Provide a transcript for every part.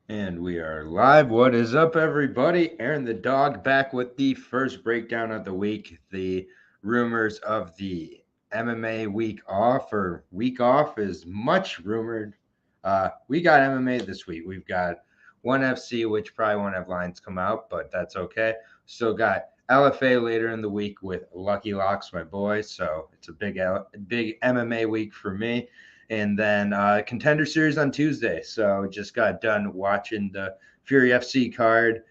And we are live. What is up, everybody? Aaron the dog back with the first breakdown of the week. The rumors of the MMA week off is much rumored. We got MMA this week. We've got one FC, which probably won't have lines come out, but that's okay. Still got LFA later in the week with Lucky Locks, my boy. So it's a big MMA week for me. And then Contender Series on Tuesday. So just got done watching the Fury FC card.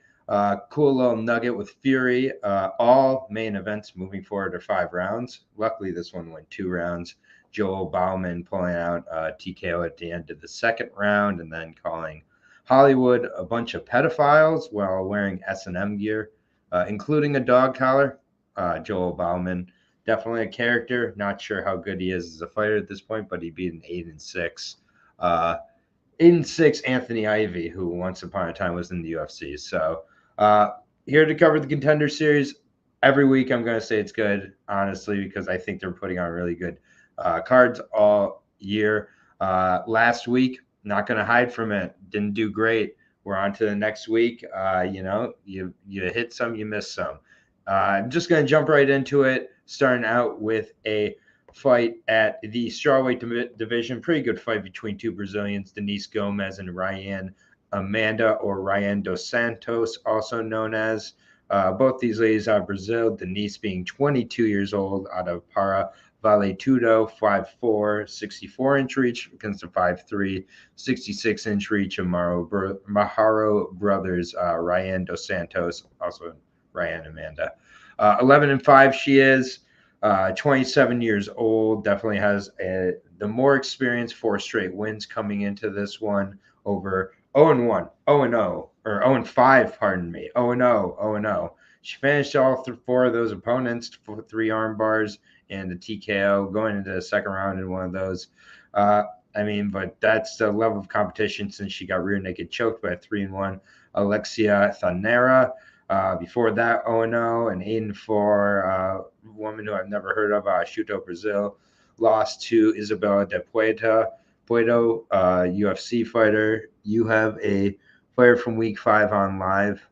Cool little nugget with Fury. All main events moving forward are 5 rounds. Luckily, this one went 2 rounds. Joel Bauman pulling out TKO at the end of the second round, and then calling Hollywood a bunch of pedophiles while wearing S&M gear, including a dog collar. Joel Bauman, definitely a character. Not sure how good he is as a fighter at this point, but he beat an 8-6, uh, 8-6 Anthony Ivy, who once upon a time was in the UFC. So uh, here to cover the Contender Series. Every week, I'm going to say it's good, honestly, because I think they're putting on really good cards all year. Last week, not going to hide from it, didn't do great. We're on to the next week. You hit some, you miss some. I'm just going to jump right into it, starting out with a fight at the strawweight division. Pretty good fight between two Brazilians, Denise Gomez and Ryan Amanda, or Ryan dos Santos, also known as. Both these ladies out of Brazil, Denise being 22 years old out of Para Valetudo, 5'4", 64-inch reach against the 5'3", 66-inch reach of Maharo brothers, Ryan dos Santos, also Ryan Amanda. 11-5 she is. 27 years old, definitely has the more experience, 4 straight wins coming into this one over 0-1, 0-0, or 0-5, pardon me, 0-0, 0-0. She finished all four of those opponents, 3 arm bars and a TKO, going into the second round in one of those. But that's the level of competition since she got rear naked choked by a 3-1 Alexia Thanera. Before that, 0-0 and 8-4, woman who I've never heard of, Shuto Brazil, lost to Isabella de Puedo, UFC fighter. You have a fighter from week 5 on live.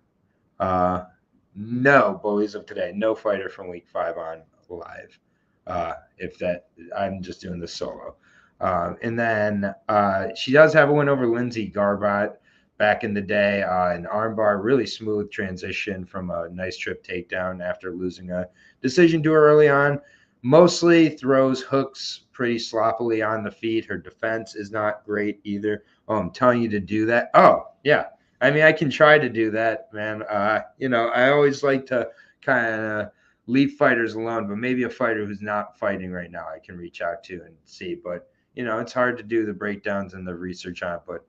No, bullies of today, no fighter from week 5 on live. If that, I'm just doing this solo. And then she does have a win over Lindsay Garbott back in the day. An armbar, really smooth transition from a nice trip takedown after losing a decision to her early on. Mostly throws hooks pretty sloppily on the feet. Her defense is not great either. Oh, I'm telling you to do that. Oh, yeah. I mean, I can try to do that, man. I always like to kind of leave fighters alone, but maybe a fighter who's not fighting right now, I can reach out to and see. But it's hard to do the breakdowns and the research on it. But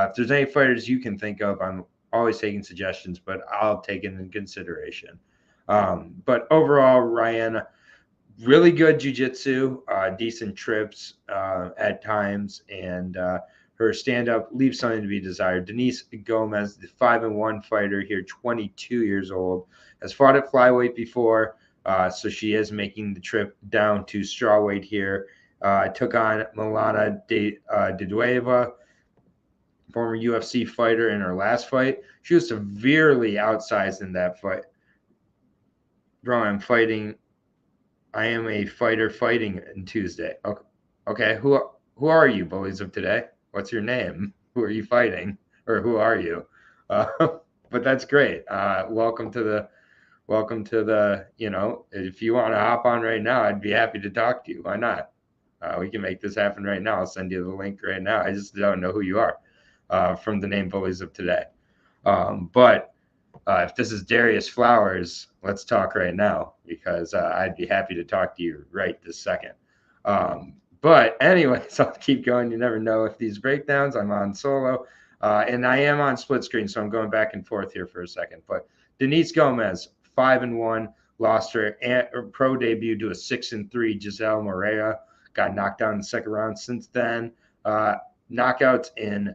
if there's any fighters you can think of, I'm always taking suggestions, but I'll take it in consideration. But overall, Ryan, really good jiu-jitsu, decent trips at times, and her stand-up leaves something to be desired. Denise Gomez, the 5-1 fighter here, 22 years old, has fought at flyweight before, so she is making the trip down to strawweight here. Took on Milana Didueva, former UFC fighter, in her last fight. She was severely outsized in that fight. Bro, I am a fighter fighting on Tuesday. Okay. Who are you, bullies of today? What's your name? Who are you fighting, or who are you? Uh, but that's great. Welcome to the. If you want to hop on right now, I'd be happy to talk to you. Why not? We can make this happen right now. I'll send you the link right now. I just don't know who you are from the name bullies of today. But if this is Darius Flowers, let's talk right now because I'd be happy to talk to you right this second. But anyways, I'll keep going. You never know if these breakdowns. I'm on solo, and I am on split screen, so I'm going back and forth here for a second. But Denise Gomez, 5-1, lost her pro debut to a 6-3 Giselle Morea. Got knocked out in the second round. Since then, knockouts in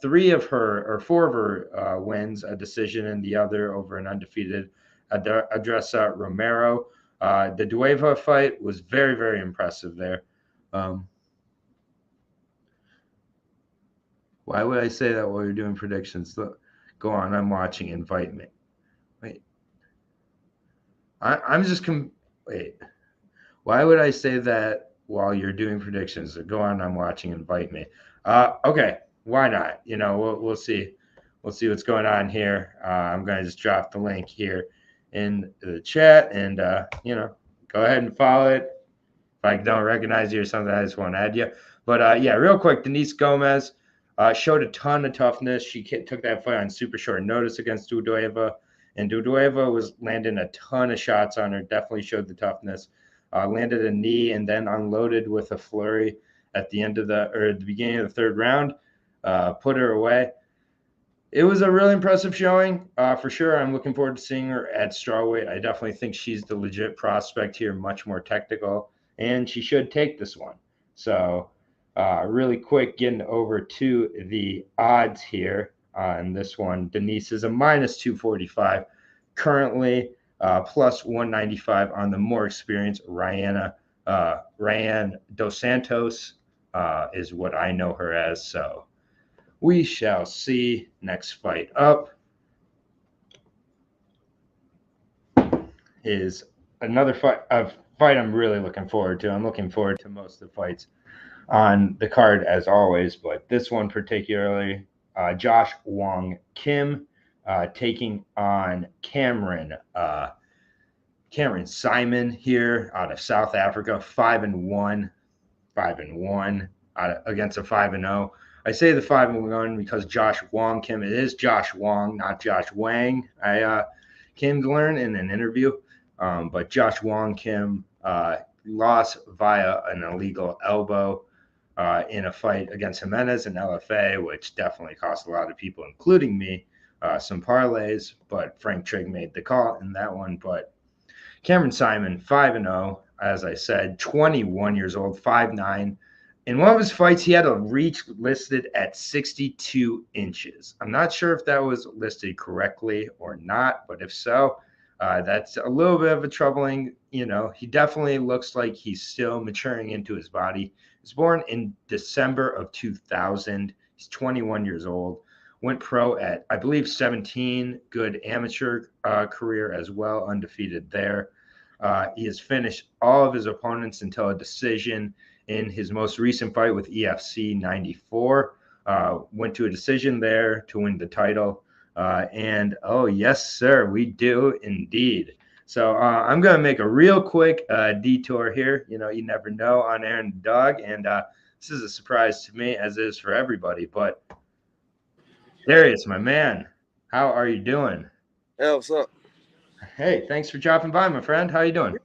three of her or four of her wins, a decision, and the other over an undefeated Adresa Romero. The Dueva fight was very, very impressive there. Wow, Why would I say that while you're doing predictions? Look, go on. I'm watching. Invite me. Wait. I'm just wait. Why would I say that while you're doing predictions? Go on. I'm watching. Invite me. Okay. Why not? We'll see. We'll see what's going on here. I'm gonna just drop the link here in the chat, and go ahead and follow it. If I don't recognize you or something, I just won't add you. But yeah, real quick, Denise Gomez showed a ton of toughness. She took that fight on super short notice against Dudueva, and Dudueva was landing a ton of shots on her. Definitely showed the toughness. Landed a knee and then unloaded with a flurry at the end of the beginning of the third round. Put her away. It was a really impressive showing, for sure. I'm looking forward to seeing her at strawweight. I definitely think she's the legit prospect here, much more technical, and she should take this one. So, really quick, getting over to the odds here on this one. Denise is a minus 245, currently plus 195 on the more experienced Ryan Dos Santos is what I know her as. So, we shall see. Next fight up is another fight, a fight I'm really looking forward to. I'm looking forward to most of the fights on the card as always, but this one particularly, Josh Wong Kim taking on Cameron Simon here out of South Africa, 5-1, 5-1 against a 5-0. I say the 5-1 because Josh Wong Kim, it is Josh Wong, not Josh Wang. I came to learn in an interview, but Josh Wong Kim lost via an illegal elbow in a fight against Jimenez in LFA, which definitely cost a lot of people, including me, some parlays. But Frank Trigg made the call in that one. But Cameron Simon, 5-0, as I said, 21 years old, 5'9". In one of his fights, he had a reach listed at 62 inches. I'm not sure if that was listed correctly or not, but if so, that's a little bit of a troubling. He definitely looks like he's still maturing into his body. He was born in December of 2000. He's 21 years old. Went pro at, I believe, 17. Good amateur career as well, undefeated there. He has finished all of his opponents until a decision in his most recent fight with EFC 94. Went to a decision there to win the title. And oh, yes, sir, we do indeed. So I'm going to make a real quick detour here. You never know on Aaron the Dog. And this is a surprise to me, as it is for everybody. But Darius, my man, how are you doing? Hey, what's up? Hey, thanks for dropping by, my friend. How you doing?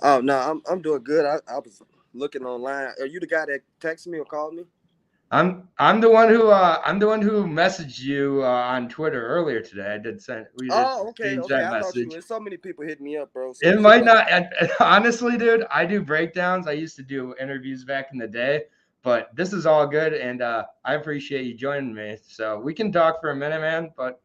Oh no, I'm doing good. I was looking online. Are you the guy that texted me or called me? I'm the one who messaged you on Twitter earlier today. We did Oh, okay, exchange okay. that I thought you. message. There's so many people hitting me up, bro. So It might not. And honestly, dude, I do breakdowns. I used to do interviews back in the day, but this is all good, and I appreciate you joining me. So we can talk for a minute, man. But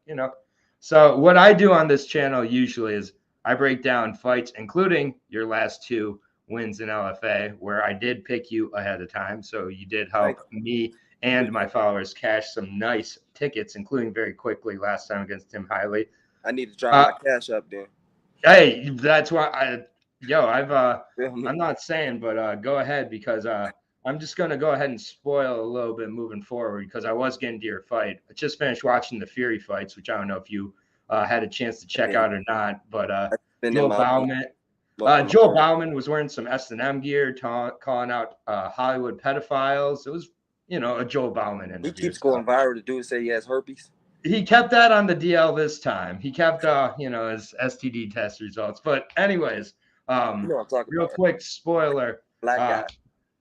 so what I do on this channel usually is I break down fights, including your last two wins in LFA, where I did pick you ahead of time. So you did help me and my followers cash some nice tickets, including very quickly last time against Tim Hiley. I need to drop my cash up then. Hey, that's why I'm not saying, but go ahead, because I'm just gonna go ahead and spoil a little bit moving forward, because I was getting to your fight. I just finished watching the Fury fights, which I don't know if you had a chance to check out or not, but Joel Bauman was wearing some S&M gear, calling out Hollywood pedophiles. It was, a Joel Bauman interview. He keeps going viral. The dude say he has herpes. He kept that on the DL this time. He kept, his STD test results. But anyways, real quick spoiler. Black guy.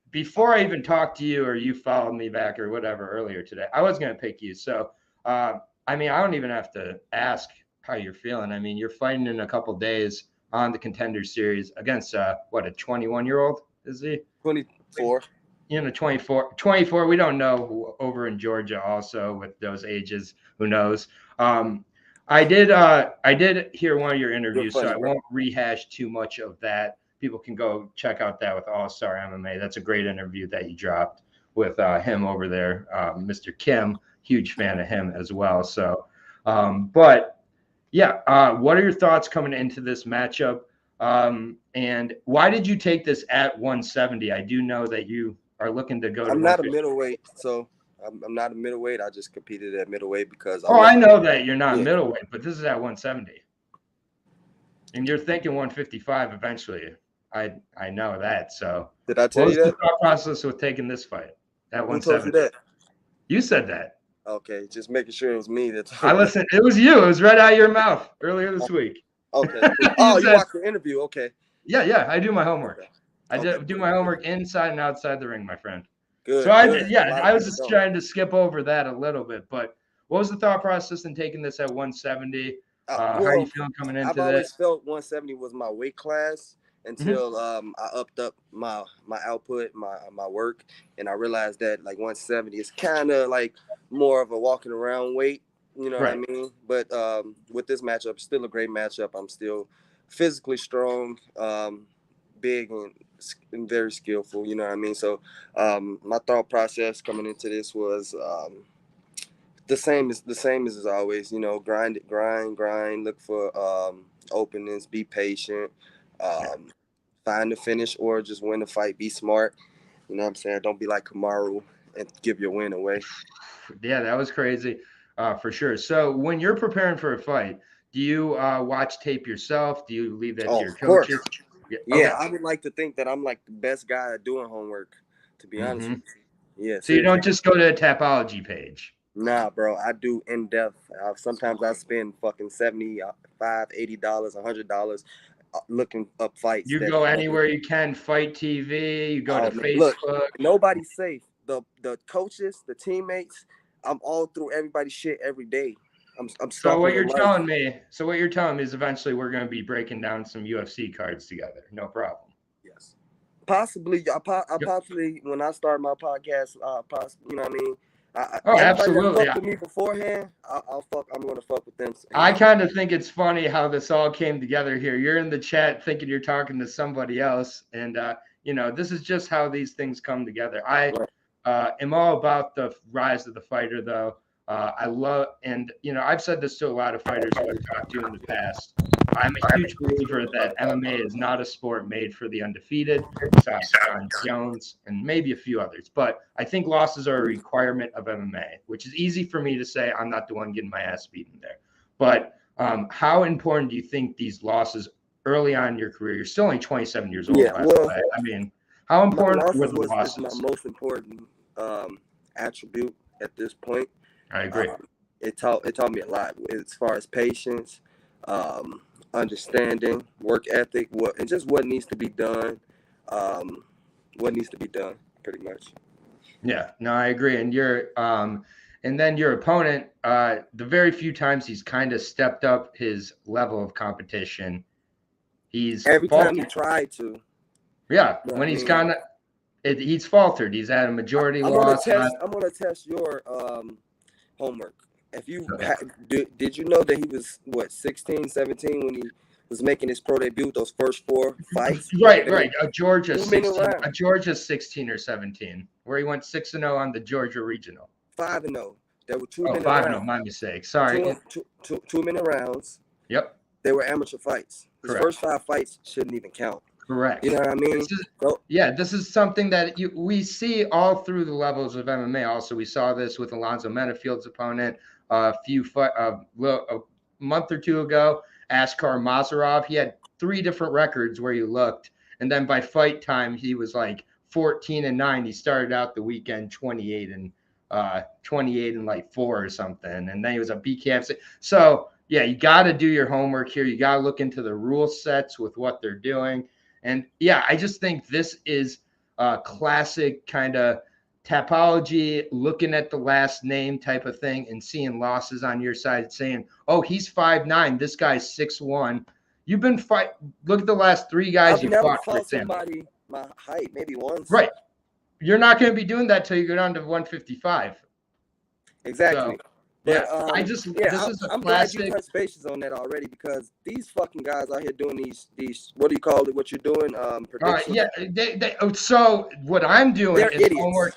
Before I even talked to you or you followed me back or whatever earlier today, I was going to pick you. So, I don't even have to ask how you're feeling. You're fighting in a couple days on the Contender Series against, a 21-year-old, is he? 24. 24. We don't know over in Georgia also with those ages. Who knows? I did hear one of your interviews, so I won't rehash too much of that. People can go check out that with All Star MMA. That's a great interview that you dropped with him over there, Mr. Kim. Huge fan of him as well. So, but yeah, what are your thoughts coming into this matchup? And why did you take this at 170? I do know that you are looking to go to I'm not a 150. middleweight, so I'm not a middleweight. I just competed at middleweight because I Oh, I want. know that you're not Yeah, middleweight, but this is at 170, and you're thinking 155 eventually. I know that. So, did I what tell was you the that? thought process with taking this fight at Who told you 170? that? You said that. Okay, just making sure it was me that I told you. listened. It was you. It was right out of your mouth earlier this week. Okay. You Oh, you said, watched the interview? Okay. "Yeah, yeah, I do my homework. Okay. I Okay. do my homework inside and outside the ring, my friend." So Good. I, Good. A yeah, lot I of was people just don't. trying to skip over that a little bit. But what was the thought process in taking this at 170? How are you Well, feeling coming I've into this? always felt 170 was my weight class Hmm. until I upped up my output, my work, and I realized that like 170 is kind of like more of a walking around weight. You know what I Right. mean? But with this matchup, still a great matchup. I'm still physically strong, big, and very skillful. You know what I mean? So my thought process coming into this was. The same as always. You know, grind. Look for openings. Be patient. Um, find the finish or just win the fight. Be smart. You know what I'm saying? Don't be like Kamaru and give your win away. Yeah, that was crazy, for sure. So when you're preparing for a fight, do you watch tape yourself? Do you leave that to Oh, your of course. coaches? Yeah. Yeah, Okay. I would like to think that I'm like the best guy at doing homework. To be honest Hmm. with you. Yeah, So you seriously. don't just go to a Tapology page. Nah, bro, I do in depth. Sometimes I spend fucking 75, $80, $100 looking up fights You that go fucking. anywhere you can, Fight TV, you go to Oh man, look, Facebook. nobody's safe. The coaches, the teammates, I'm all through everybody's shit every day. I'm So stalking what their you're life. telling me, so what you're telling me is eventually we're going to be breaking down some UFC cards together. No problem. Yes, possibly. I Yep. possibly when I start my podcast, you know what I mean. Oh, Everybody that absolutely. fucked with me beforehand, I'll fuck. I'm gonna fuck with them. You I know. kind of think it's funny how this all came together here. You're in the chat thinking you're talking to somebody else, and this is just how these things come together. I Right. am all about the rise of the fighter, though. I love, and I've said this to a lot of fighters who I've talked to in the past. I'm a huge believer that MMA is not a sport made for the undefeated, besides John Jones and maybe a few others. But I think losses are a requirement of MMA, which is easy for me to say. I'm not the one getting my ass beaten there. But how important do you think these losses early on in your career? You're still only 27 years old, Yeah. by the Well, way. I mean, how my important were losses the was is my losses? most important um, attribute at this point. I agree. Um, it taught me a lot as far as patience, um, understanding, work ethic, and just what needs to be done. Um, what needs to be done, pretty much. Yeah, no, I agree. And then your opponent, the very few times he's kind of stepped up his level of competition, he's Every time he faltered. tried to, Yeah, you know what I when he's mean. gone, he's faltered. He's had a majority I'm gonna loss. test. I'm gonna test your homework. If you did you know that he was what 16, 17 when he was making his pro debut? Those first four fights, Right, they were right. A 2 minute rounds, Georgia 16 or 17, where he went 6-0 on the Georgia regional. 5-0. They were two Oh, minute 5-0, rounds, my mistake. two, Sorry. two, two, 2 minute rounds. Yep, They were amateur fights. His correct. first 5 fights shouldn't even count. You Correct. know what I This mean? is So Yeah, this is something that we see all through the levels of MMA. Also, we saw this with Alonzo Menifield's opponent a month or two ago, Askar Mazarov. He had 3 different records where you looked, and then by fight time, he was like 14-9. He started out the weekend 28 and like 4 or something, and then he was a BKFC. So yeah, you got to do your homework here. You got to look into the rule sets with what they're doing. And yeah, I just think this is a classic kind of tapology, looking at the last name type of thing and seeing losses on your side, saying, oh, he's 5'9", this guy's 6'1". You've been fight. Look at the last 3 guys I've you never fought, for fought example. somebody my height, maybe once. Right. You're not going to be doing that till you go down to 155. Exactly. So But Yeah, I just yeah, this is a I'm glad you classic. touched bases on that already because these fucking guys out here doing these what do you call it? What you're doing? Predictions. Yeah, so what I'm doing They're is idiots. homework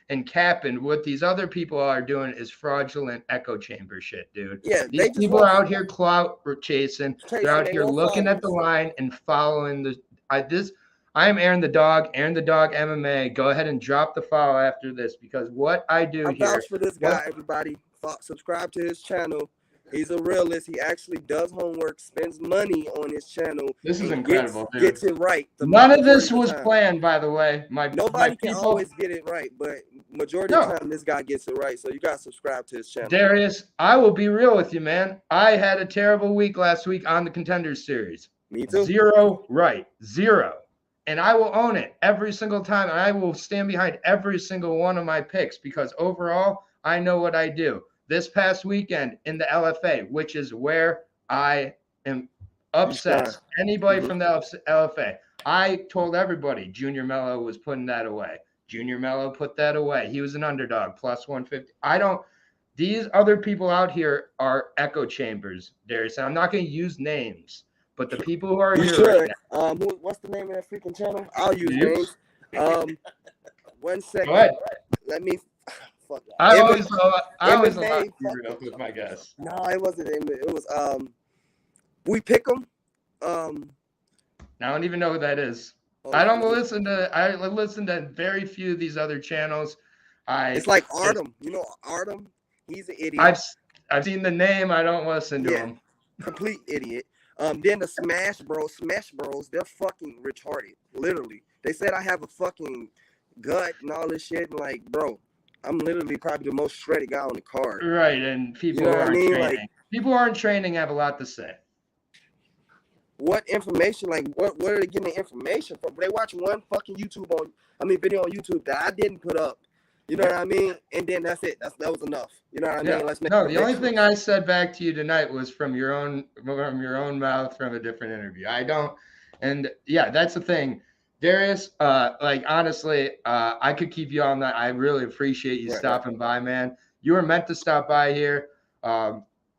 and capping. What these other people are doing is fraudulent echo chamber shit, dude. Yeah, These they just people are want out here clout chasing. They're chasing. out They here want looking at the followers. line and following the. I am Aaron the Dog, Aaron the Dog MMA. Go ahead and drop the follow after this because what I do I here, vouch for this what guy. Everybody, subscribe to his channel. He's a realist. He actually does homework, spends money on his channel, this is and incredible, dude. gets it right the None of majority this of the was time. planned, by the way. My Nobody can people. always get it right, but majority of the No, time, this guy gets it right. So you gotta subscribe to his channel. Darius, I will be real with you, man. I had a terrible week last week on the Contender Series. Me too. Zero right, zero. And I will own it every single time. And I will stand behind every single one of my picks because overall, I know what I do. This past weekend in the LFA, which is where I am obsessed. Anybody from the LFA, I told everybody Junior Mello was putting that away. Junior Mello put that away. He was an underdog, plus 150. I don't. These other people out here are echo chambers, Darius. And I'm not going to use names, but the people who are You here right should. now. What's the name of that freaking channel? I'll use You? names. 1 Go second. ahead. Let me. Fuck. I always allow MMA. you to be real with my guess. No, it wasn't. It was we pick them. I don't even know who that is. Hold I on, don't let me- listen to. I listen to very few of these other channels. It's like Artem. You know Artem? He's an idiot. I've seen the name. I don't listen to him. Complete idiot. Then the Smash Bros, they're fucking retarded. Literally. They said I have a fucking gut and all this shit. And like, bro, I'm literally probably the most shredded guy on the card. Right, and people You know who what I aren't mean? training. Like, People who aren't training have a lot to say. what information? Like, what are they getting the information from? They watch one fucking video on YouTube that I didn't put up. You know what I mean? And then that's it. That was enough. You know what I mean? Let's make the only thing I said back to you tonight was from your own mouth from a different interview. I don't, and yeah, that's the thing, Darius. Like honestly, I could keep you on that. I really appreciate you stopping by, man. You were meant to stop by here.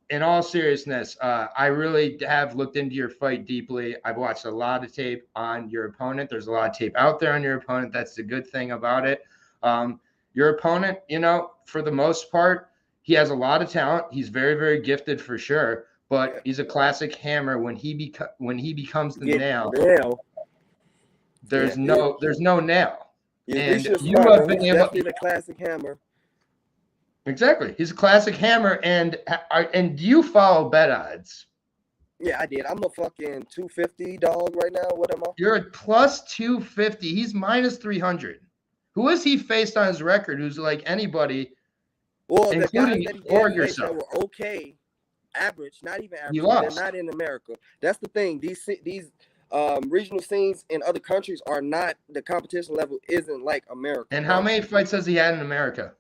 In all seriousness, I really have looked into your fight deeply. I've watched a lot of tape on your opponent. There's a lot of tape out there on your opponent. That's the good thing about it. Your opponent, for the most part, he has a lot of talent. He's very, very gifted for sure. But he's a classic hammer. When he becomes the nail, there's no nail. And you have been able. Definitely the classic hammer. Exactly, he's a classic hammer. And do you follow bet odds? Yeah, I did. I'm a fucking 250 dog right now. What am I? You're at plus 250. He's minus 300. Who has he faced on his record? Who's like anybody? Well, including the guys that or he yourself. that were okay, average, not even average. You lost. They're not in America. That's the thing. These regional scenes in other countries are not, the competition level isn't like America. And how many fights has he had in America?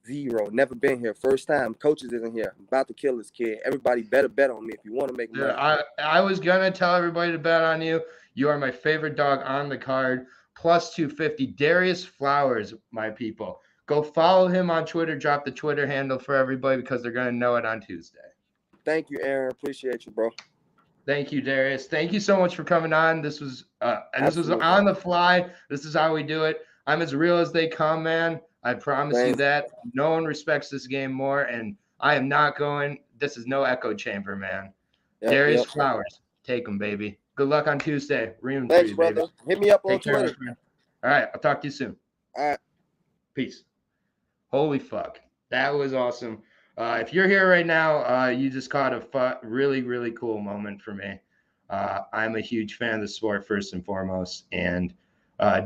0. Never been here. First time. Coaches isn't here. I'm about to kill this kid. Everybody better bet on me if you want to make money. I was gonna tell everybody to bet on you. You are my favorite dog on the card. Plus 250. Darius Flowers, my people. Go follow him on Twitter. Drop the Twitter handle for everybody because they're going to know it on Tuesday. Thank you, Aaron. Appreciate you, bro. Thank you, Darius. Thank you so much for coming on. This was on the fly. This is how we do it. I'm as real as they come, man. I promise you that. No one respects this game more, and I am not going. This is no echo chamber, man. Darius Flowers. Take him, baby. Good luck on Tuesday. Thanks, brother. Baby. Hit me up on Twitter. All right. I'll talk to you soon. All right. Peace. Holy fuck. That was awesome. If you're here right now, you just caught a really, really cool moment for me. I'm a huge fan of the sport, first and foremost. And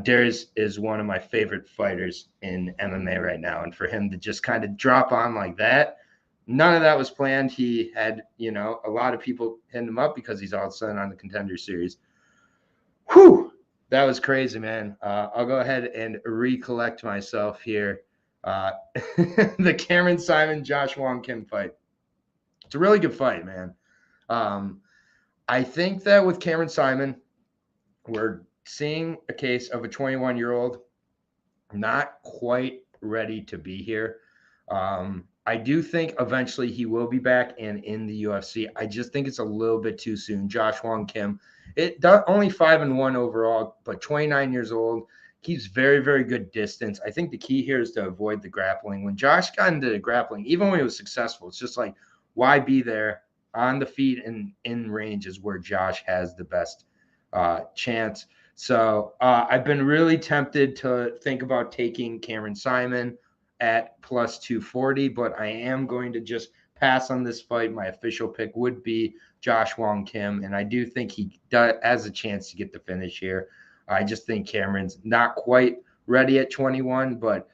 Darius is one of my favorite fighters in MMA right now. And for him to just kind of drop on like that, none of that was planned. He had, a lot of people hitting him up because he's all of a sudden on the Contender Series. Whew. That was crazy, man. I'll go ahead and recollect myself here. The Cameron Simon, Josh Wong Kim fight. It's a really good fight, man. I think that with Cameron Simon, we're seeing a case of a 21-year-old not quite ready to be here. I do think eventually he will be back and in the UFC. I just think it's a little bit too soon. Josh Wong Kim, it does only 5-1 overall, but 29 years old. Keeps very, very good distance. I think the key here is to avoid the grappling. When Josh got into the grappling, even when he was successful, it's just like, why be there on the feet and in range is where Josh has the best chance. So I've been really tempted to think about taking Cameron Simon at plus 240, but I am going to just pass on this fight. My official pick would be Josh Wong Kim, and I do think he does, has a chance to get the finish here. I just think Cameron's not quite ready at 21, but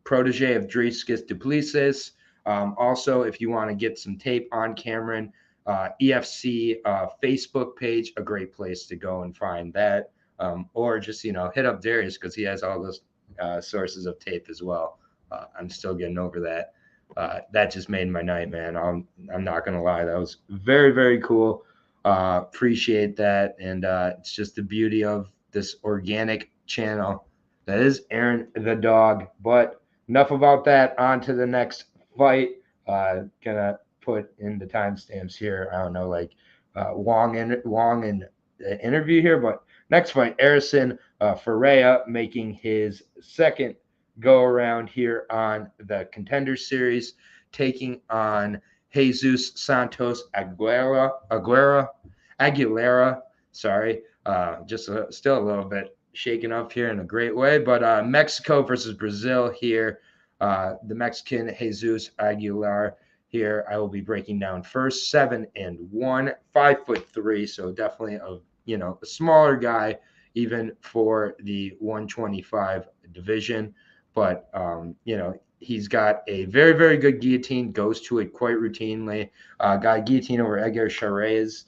protege of Dricus Duplessis. Also, if you want to get some tape on Cameron, EFC Facebook page, a great place to go and find that. Or just, hit up Darius because he has all those sources of tape as well. I'm still getting over that. That just made my night, man. I'm not gonna lie, that was very, very cool. Appreciate that, and it's just the beauty of this organic channel that is Aaron the dog. But enough about that. On to the next fight. Gonna put in the timestamps here. I don't know, like Wong and the interview here, but next fight, Arison Ferreira making his second go around here on the Contender Series, taking on Jesus Santos Aguilera. Sorry, just still a little bit shaken up here in a great way. But Mexico versus Brazil here. The Mexican Jesus Aguilar here. I will be breaking down first. 7-1, 5'3", so definitely a smaller guy even for the 125 division. But he's got a very, very good guillotine. Goes to it quite routinely. Got a guillotine over Edgar Charez,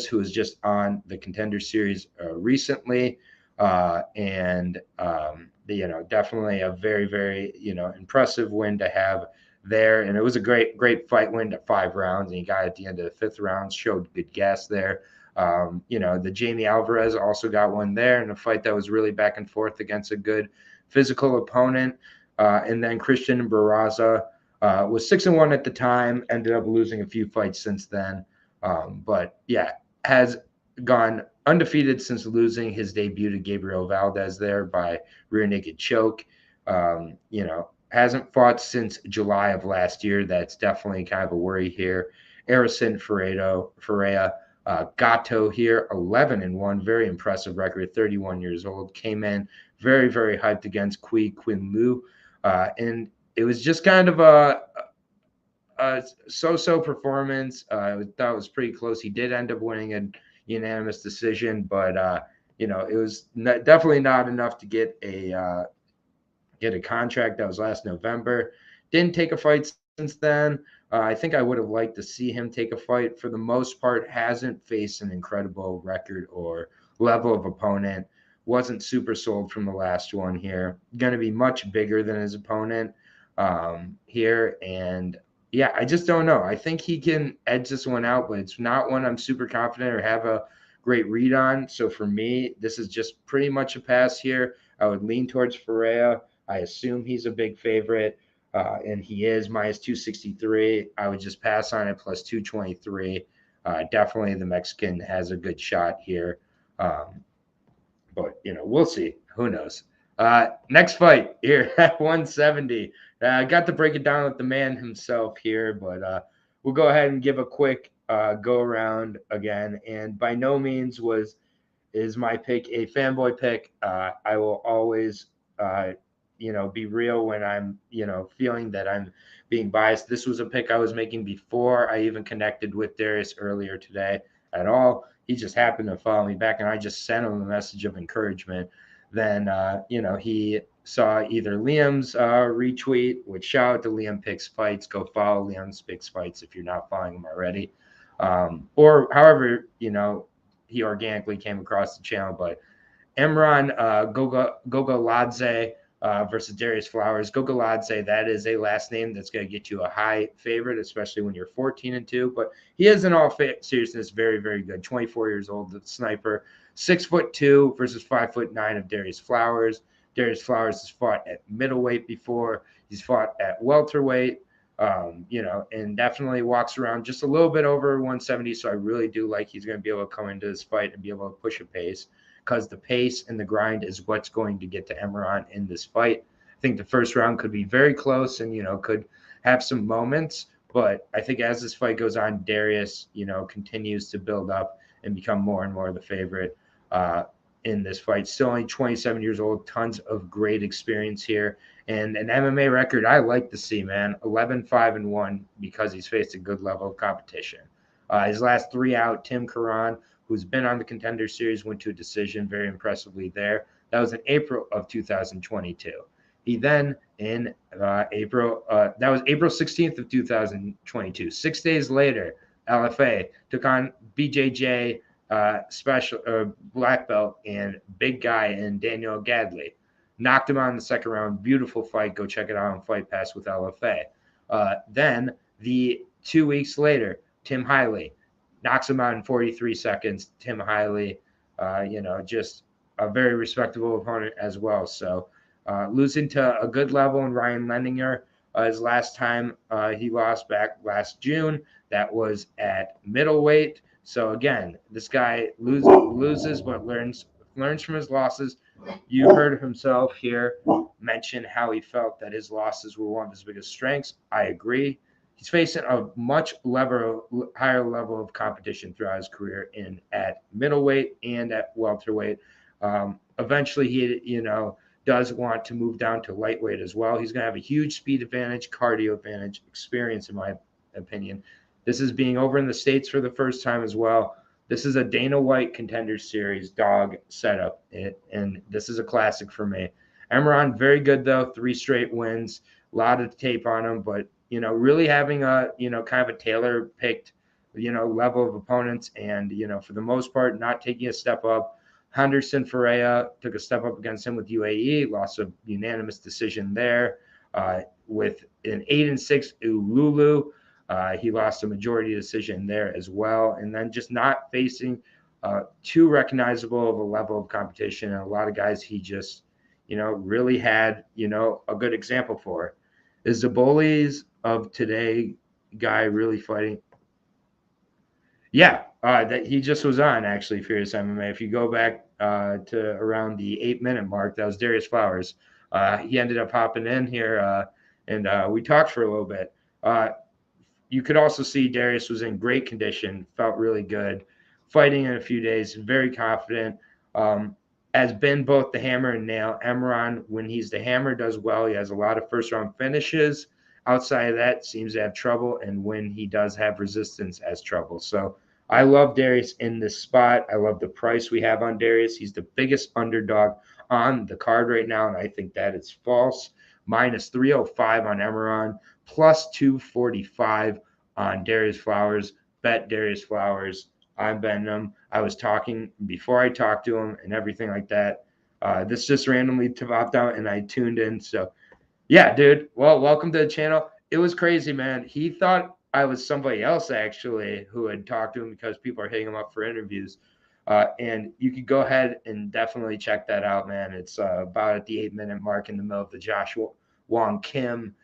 who was just on the Contender Series recently, and definitely a very, very impressive win to have there. And it was a great, great fight win to 5 rounds, and he got at the end of the 5th round, showed good gas there. The Jamie Alvarez also got one there in a fight that was really back and forth against a good physical opponent. And then Christian Barraza was 6-1 at the time, ended up losing a few fights since then. But yeah, has gone undefeated since losing his debut to Gabriel Valdez there by rear naked choke. Hasn't fought since July of last year. That's definitely kind of a worry here. Arison Ferreira Gato here, 11-1, very impressive record, 31 years old, came in very, very hyped against Quinn Liu. And it was just kind of a so-so performance. I thought it was pretty close. He did end up winning a unanimous decision, but it was definitely not enough to get a contract. That was last November. Didn't take a fight since then. I think I would have liked to see him take a fight. For the most part, hasn't faced an incredible record or level of opponent. Wasn't super sold from the last one here. Going to be much bigger than his opponent here. And yeah, I just don't know. I think he can edge this one out, but it's not one I'm super confident or have a great read on. So for me, this is just pretty much a pass here. I would lean towards Ferreira. I assume he's a big favorite, and he is minus 263. I would just pass on it plus 223. Definitely the Mexican has a good shot here. But we'll see. Who knows? Next fight here at 170. I got to break it down with the man himself here, but we'll go ahead and give a quick go around again. And by no means is my pick a fanboy pick. I will always, be real when I'm, feeling that I'm being biased. This was a pick I was making before I even connected with Darius earlier today at all. He just happened to follow me back, and I just sent him a message of encouragement. Then, he saw either Liam's retweet, which shout out to Liam Picks Fights. Go follow Liam's Picks Fights if you're not following him already. Or however, he organically came across the channel. But Emran Gogoladze versus Darius Flowers. Gogoladze, that is a last name that's going to get you a high favorite, especially when you're 14-2. But he is, in all seriousness, very, very good. 24 years old, the sniper. 6'2" versus 5'9" of Darius Flowers. Darius Flowers has fought at middleweight before. He's fought at welterweight. And definitely walks around just a little bit over 170. So I really do like he's going to be able to come into this fight and be able to push a pace, because the pace and the grind is what's going to get to Emron in this fight. I think the first round could be very close and, could have some moments. But I think as this fight goes on, Darius, continues to build up and become more and more the favorite in this fight. Still only 27 years old, tons of great experience here. And an MMA record I like to see, man. 11-5-1 because he's faced a good level of competition. His last three out, Tim Karan, who's been on the Contender Series, went to a decision very impressively there. That was in April of 2022. He then, in that was April 16th of 2022. 6 days later, LFA took on BJJ special black belt and big guy in Daniel Gadley. Knocked him out in the second round. Beautiful fight. Go check it out on Fight Pass with LFA. Then the 2 weeks later, Tim Hiley knocks him out in 43 seconds. Tim Hiley, just a very respectable opponent as well. So losing to a good level in Ryan Lenninger. His last time he lost back last June. That was at middleweight. So again, this guy loses but learns from his losses. You heard himself here mention how he felt that his losses were one of his biggest strengths. I agree. He's facing a much higher level of competition throughout his career at middleweight and at welterweight. Eventually, he does want to move down to lightweight as well. He's going to have a huge speed advantage, cardio advantage, experience, in my opinion. This is being over in the States for the first time as well. This is a Dana White Contender Series dog setup, and this is a classic for me. Emron, very good though, 3 straight wins, a lot of tape on him, but really having a kind of a tailor picked level of opponents, and for the most part not taking a step up. Henderson Ferreira took a step up against him with UAE, lost a unanimous decision there. With an 8-6 Ululu, he lost a majority decision there as well. And then just not facing too recognizable of a level of competition, and a lot of guys he just, really had, a good example for. Is the bullies of today guy really fighting? Yeah, that he just was on actually Furious MMA. If you go back to around the 8-minute mark, that was Darius Flowers. He ended up hopping in here, and we talked for a little bit. You could also see Darius was in great condition, felt really good, fighting in a few days, very confident. Has been both the hammer and nail. Emron, when he's the hammer, does well. He has a lot of first round finishes. Outside of that, seems to have trouble, and when he does have resistance, has trouble. So I love Darius in this spot. I love the price we have on Darius. He's the biggest underdog on the card right now, and I think that is false. Minus 305 on Emron, plus 245 on Darius Flowers. Bet Darius Flowers. I'm betting him. I was talking before I talked to him and everything like that. This just randomly popped out and I tuned in. So, yeah, dude. Well, welcome to the channel. It was crazy, man. He thought I was somebody else actually who had talked to him because people are hitting him up for interviews. And you could go ahead and definitely check that out, man. It's about at the 8-minute mark in the middle of the Joshua Wong Kim,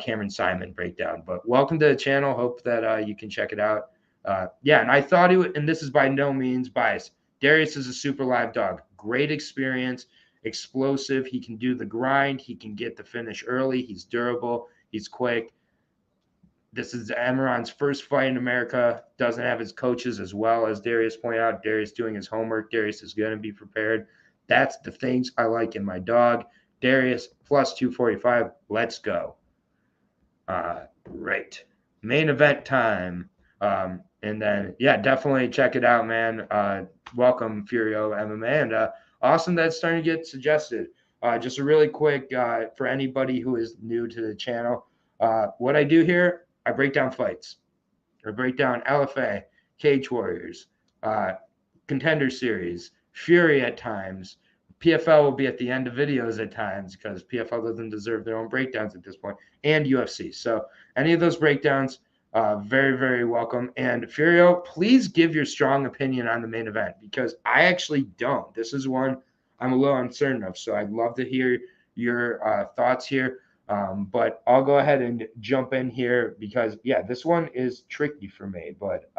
Cameron Simon breakdown. But welcome to the channel. Hope that you can check it out. And I thought he would, and this is by no means biased. Darius is a super live dog. Great experience, explosive. He can do the grind. He can get the finish early. He's durable. He's quick. This is Emron's first fight in America. Doesn't have his coaches as well, as Darius pointed out. Darius doing his homework. Darius is going to be prepared. That's the things I like in my dog. Darius plus 245. Let's go. Right. Main event time. And then, definitely check it out, man. Welcome, Furio MMA. And awesome that it's starting to get suggested. Just a really quick, for anybody who is new to the channel, what I do here, I break down fights. I break down LFA, Cage Warriors, Contender Series, Fury at times. PFL will be at the end of videos at times because PFL doesn't deserve their own breakdowns at this point, and UFC. So any of those breakdowns, very, very welcome. And Furio, please give your strong opinion on the main event because I actually don't. This is one I'm a little uncertain of. So I'd love to hear your thoughts here. But I'll go ahead and jump in here because, yeah, this one is tricky for me. But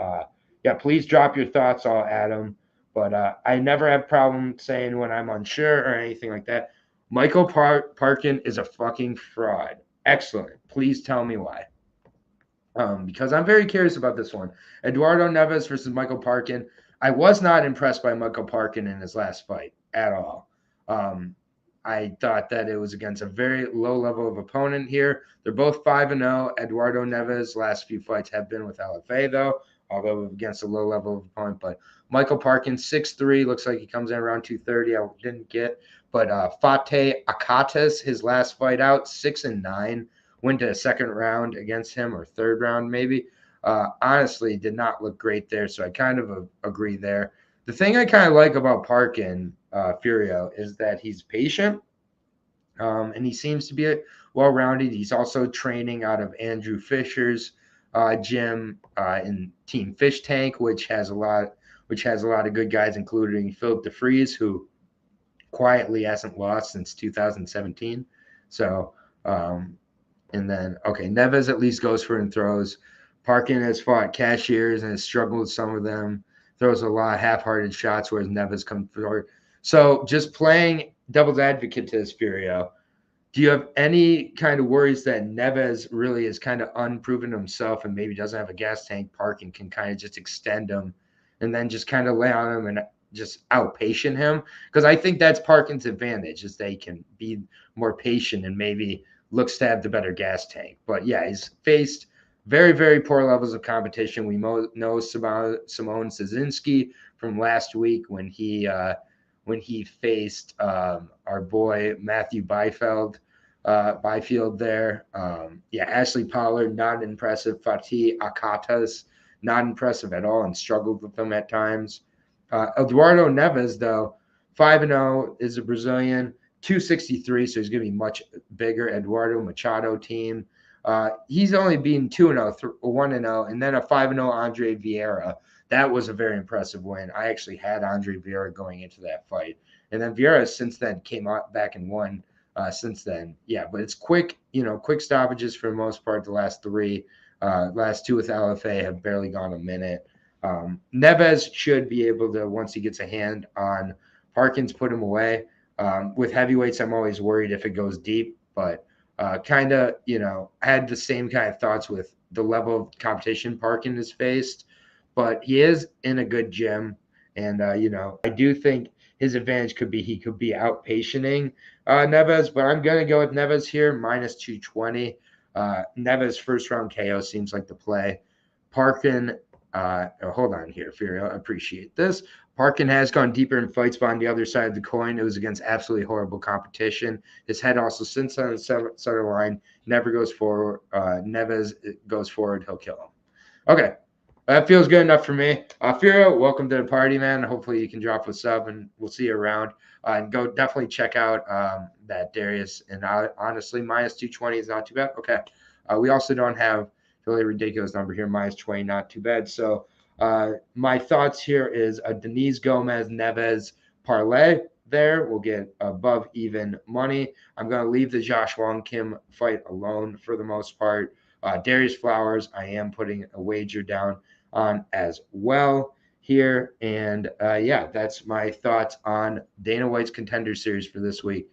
yeah, please drop your thoughts. I'll add them. But I never have problem saying when I'm unsure or anything like that. Michael Parkin is a fucking fraud. Excellent. Please tell me why. Because I'm very curious about this one. Eduardo Neves versus Michael Parkin. I was not impressed by Michael Parkin in his last fight at all. Um, I thought that it was against a very low level of opponent here. They're both 5-0. Eduardo Neves' last few fights have been with LFA, though, although against a low level of opponent. But Michael Parkin, 6'3", looks like he comes in around 230. I didn't get. But Fateh Akatas, his last fight out, 6-9, went to a second round against him or third round maybe. Honestly, did not look great there, so I kind of agree there. The thing I kind of like about Parkin Furio is that he's patient, and he seems to be well rounded. He's also training out of Andrew Fisher's gym in Team Fish Tank, which has a lot of good guys, including Philip DeFries, who quietly hasn't lost since 2017. So and then, okay, Neves at least goes for it and throws. Parkin has fought cashiers and has struggled with some of them. Throws a lot of half-hearted shots, whereas Neves comes forward. So just playing devil's advocate to this, Furio, do you have any kind of worries that Neves really is kind of unproven himself and maybe doesn't have a gas tank? Parkin can kind of just extend him and then just kind of lay on him and just outpatient him? Because I think that's Parkin's advantage is they can be more patient and maybe looks to have the better gas tank. But yeah, he's faced very, very poor levels of competition. We know Simone Szynski from last week when he faced our boy Matthew Byfield there. Yeah, Ashley Pollard, not impressive. Fatih Akatas, not impressive at all and struggled with them at times. Eduardo Neves, though, 5-0, is a Brazilian, 263, so he's going to be much bigger. Eduardo Machado team. He's only beaten 2-0, 1-0, and then a 5-0 Andre Vieira. That was a very impressive win. I actually had Andre Vieira going into that fight. And then Vieira since then came out back and won since then. Yeah, but it's quick, quick stoppages for the most part. The last three, last two with LFA have barely gone a minute. Neves should be able to, once he gets a hand on Parkins, put him away. With heavyweights, I'm always worried if it goes deep, but kind of, had the same kind of thoughts with the level of competition Parkin has faced. But he is in a good gym, and I do think his advantage could be he could be outpatienting Neves, but I'm going to go with Neves here, minus 220. Neves' first round KO seems like the play. Parkin, hold on here, Furio, I appreciate this. Parkin has gone deeper in fights, but on the other side of the coin, it was against absolutely horrible competition. His head also sits on the center line, never goes forward. Neves goes forward, he'll kill him. Okay, that feels good enough for me. Furio, welcome to the party, man. Hopefully you can drop a sub, and we'll see you around. And go definitely check out that Darius. And honestly, minus 220 is not too bad. Okay. We also don't have really ridiculous number here, minus 20, not too bad. So my thoughts here is a Denise Gomez Neves parlay there. We'll get above even money. I'm going to leave the Josh Wong Kim fight alone for the most part. Darius Flowers, I am putting a wager down on as well here. And yeah, that's my thoughts on Dana White's Contender Series for this week.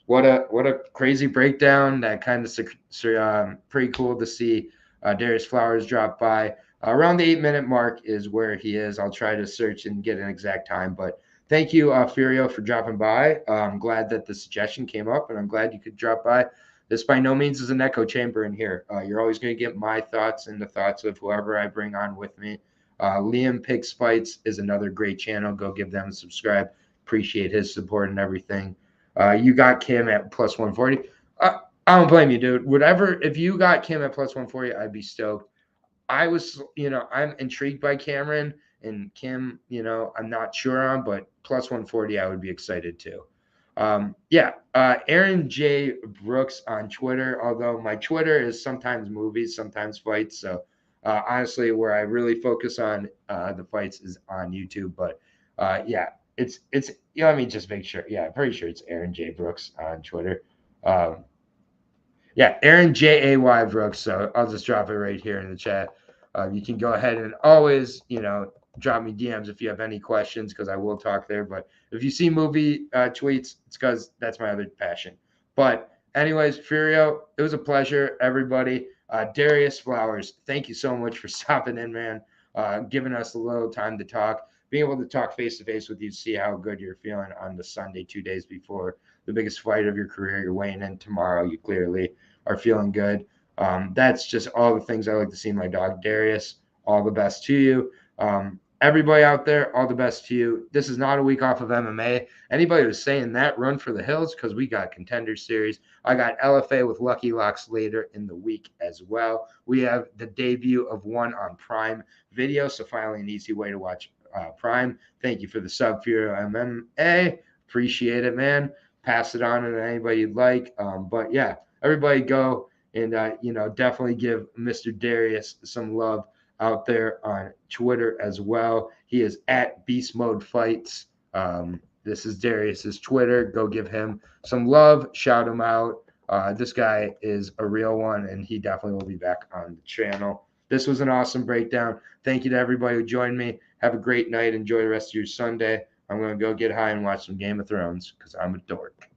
What a crazy breakdown! That kind of pretty cool to see Darius Flowers drop by. Around the 8-minute mark is where he is. I'll try to search and get an exact time. But thank you, Furio, for dropping by. I'm glad that the suggestion came up, and I'm glad you could drop by. This by no means is an echo chamber in here. You're always going to get my thoughts and the thoughts of whoever I bring on with me. Liam Picks Fights is another great channel. Go give them a subscribe. Appreciate his support and everything. You got Kim at plus 140. I don't blame you, dude. Whatever, if you got Kim at plus 140, I'd be stoked. I was, I'm intrigued by Cameron and Kim, I'm not sure on, but plus 140, I would be excited too. Yeah, Aaron J. Brooks on Twitter, although my Twitter is sometimes movies, sometimes fights. So honestly, where I really focus on the fights is on YouTube. But yeah, it's let me just make sure. Yeah, I'm pretty sure it's Aaron J Brooks on Twitter. Um, yeah, Aaron Jay Brooks. So I'll just drop it right here in the chat. You can go ahead and always, drop me DMs if you have any questions because I will talk there. But if you see movie tweets, it's because that's my other passion. But anyways, Furio, it was a pleasure, everybody. Darius Flowers, thank you so much for stopping in, man. Giving us a little time to talk, being able to talk face to face with you, see how good you're feeling on the Sunday 2 days before the biggest fight of your career. You're weighing in tomorrow. You clearly are feeling good. That's just all the things I like to see in my dog Darius. All the best to you. Everybody out there, all the best to you. This is not a week off of MMA. Anybody who's saying that, run for the hills because we got Contender Series. I got LFA with Lucky Locks later in the week as well. We have the debut of one on Prime Video, so finally an easy way to watch Prime. Thank you for the sub for your MMA. Appreciate it, man. Pass it on to anybody you'd like. But yeah, everybody go and definitely give Mr. Darius some love out there on Twitter as well. He is at Beast Mode Fights. This is Darius's Twitter. Go give him some love. Shout him out. This guy is a real one, and he definitely will be back on the channel. This was an awesome breakdown. Thank you to everybody who joined me. Have a great night. Enjoy the rest of your Sunday. I'm going to go get high and watch some Game of Thrones because I'm a dork.